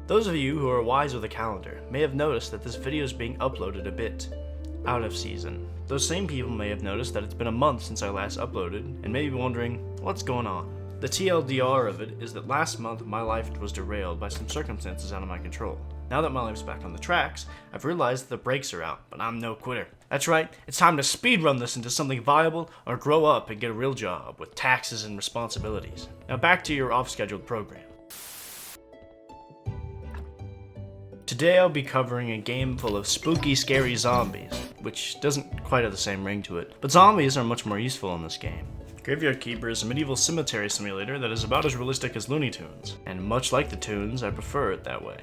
Those of you who are wise with a calendar may have noticed that this video is being uploaded a bit out of season. Those same people may have noticed that it's been a month since I last uploaded and may be wondering what's going on. The TLDR of it is that last month my life was derailed by some circumstances out of my control. Now that my life's back on the tracks, I've realized that the brakes are out, but I'm no quitter. That's right, it's time to speedrun this into something viable or grow up and get a real job with taxes and responsibilities. Now back to your off-scheduled program. Today I'll be covering a game full of spooky, scary zombies, which doesn't quite have the same ring to it, but zombies are much more useful in this game. Graveyard Keeper is a medieval cemetery simulator that is about as realistic as Looney Tunes, and much like the Tunes, I prefer it that way.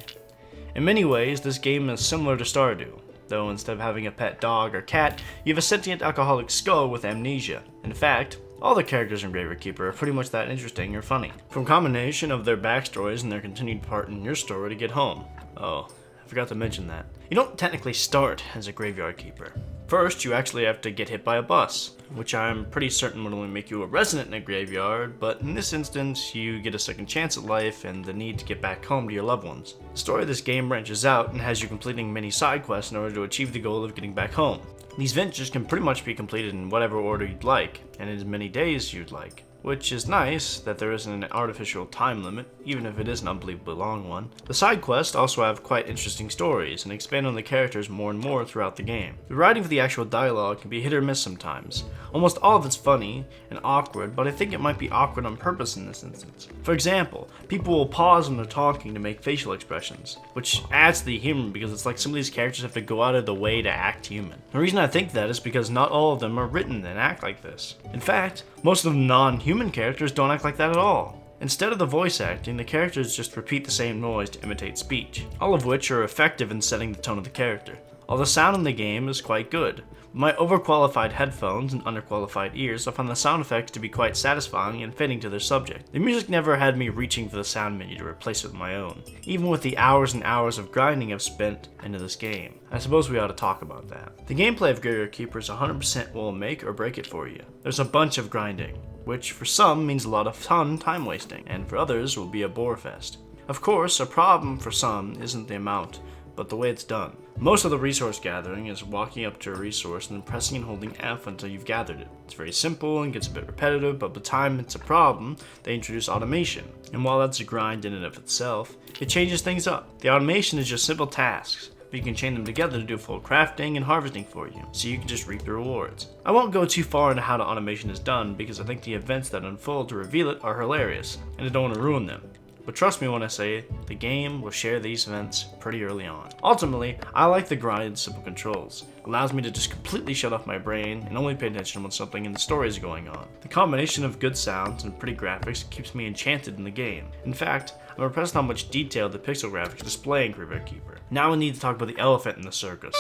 In many ways, this game is similar to Stardew, though instead of having a pet dog or cat, you have a sentient alcoholic skull with amnesia. In fact, all the characters in Graveyard Keeper are pretty much that interesting or funny, from a combination of their backstories and their continued part in your story to get home. Oh, I forgot to mention that. You don't technically start as a Graveyard Keeper. First, you actually have to get hit by a bus, which I'm pretty certain would only make you a resident in a graveyard, but in this instance, you get a second chance at life and the need to get back home to your loved ones. The story of this game branches out and has you completing many side quests in order to achieve the goal of getting back home. These ventures can pretty much be completed in whatever order you'd like, and in as many days you'd like. Which is nice that there isn't an artificial time limit, even if it is an unbelievably long one. The side quests also have quite interesting stories and expand on the characters more and more throughout the game. The writing for the actual dialogue can be hit or miss sometimes. Almost all of it's funny and awkward, but I think it might be awkward on purpose in this instance. For example, people will pause when they're talking to make facial expressions, which adds to the humor because it's like some of these characters have to go out of the way to act human. The reason I think that is because not all of them are written and act like this. In fact, most of the non-human characters don't act like that at all. Instead of the voice acting, the characters just repeat the same noise to imitate speech, all of which are effective in setting the tone of the character. All the sound in the game is quite good. With my overqualified headphones and underqualified ears, I found the sound effects to be quite satisfying and fitting to their subject. The music never had me reaching for the sound menu to replace it with my own, even with the hours and hours of grinding I've spent into this game. I suppose we ought to talk about that. The gameplay of Graveyard Keeper is 100% will make or break it for you. There's a bunch of grinding, which for some means a lot of fun time wasting, and for others will be a bore fest. Of course, a problem for some isn't the amount, but the way it's done. Most of the resource gathering is walking up to a resource and then pressing and holding F until you've gathered it. It's very simple and gets a bit repetitive, but by the time it's a problem, they introduce automation. And while that's a grind in and of itself, it changes things up. The automation is just simple tasks, but you can chain them together to do full crafting and harvesting for you, so you can just reap the rewards. I won't go too far into how the automation is done because I think the events that unfold to reveal it are hilarious, and I don't want to ruin them. But trust me when I say, the game will share these events pretty early on. Ultimately, I like the grind and simple controls. It allows me to just completely shut off my brain and only pay attention when something in the story is going on. The combination of good sounds and pretty graphics keeps me enchanted in the game. In fact, I'm impressed how much detail the pixel graphics display in Graveyard Keeper. Now we need to talk about the elephant in the circus.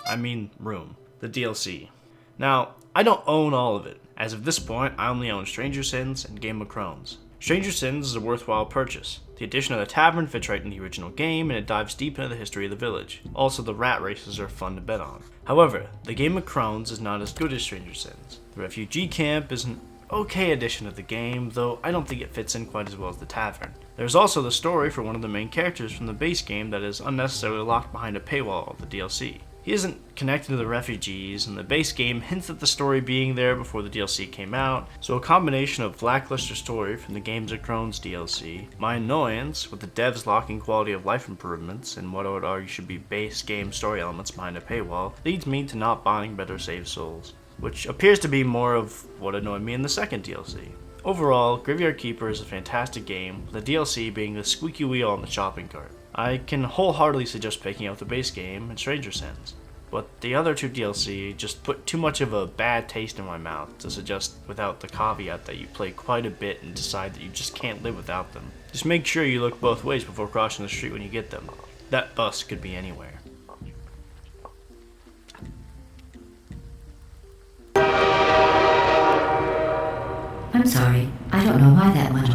I mean room. The DLC. Now, I don't own all of it. As of this point, I only own Stranger Sins and Game of Thrones. Stranger Sins is a worthwhile purchase. The addition of the tavern fits right in the original game and it dives deep into the history of the village. Also, the rat races are fun to bet on. However, the Game of Thrones is not as good as Stranger Sins. The refugee camp is an okay addition to the game, though I don't think it fits in quite as well as the tavern. There's also the story for one of the main characters from the base game that is unnecessarily locked behind a paywall of the DLC. He isn't connected to the refugees, and the base game hints at the story being there before the DLC came out, so a combination of lackluster story from the Games of Thrones DLC, my annoyance with the devs locking quality of life improvements, and what I would argue should be base game story elements behind a paywall, leads me to not buying Better Save Souls, which appears to be more of what annoyed me in the second DLC. Overall, Graveyard Keeper is a fantastic game, with the DLC being the squeaky wheel on the shopping cart. I can wholeheartedly suggest picking up the base game and Stranger Sins, but the other two DLC just put too much of a bad taste in my mouth to suggest without the caveat that you play quite a bit and decide that you just can't live without them. Just make sure you look both ways before crossing the street when you get them. That bus could be anywhere. I'm sorry, I don't know why that went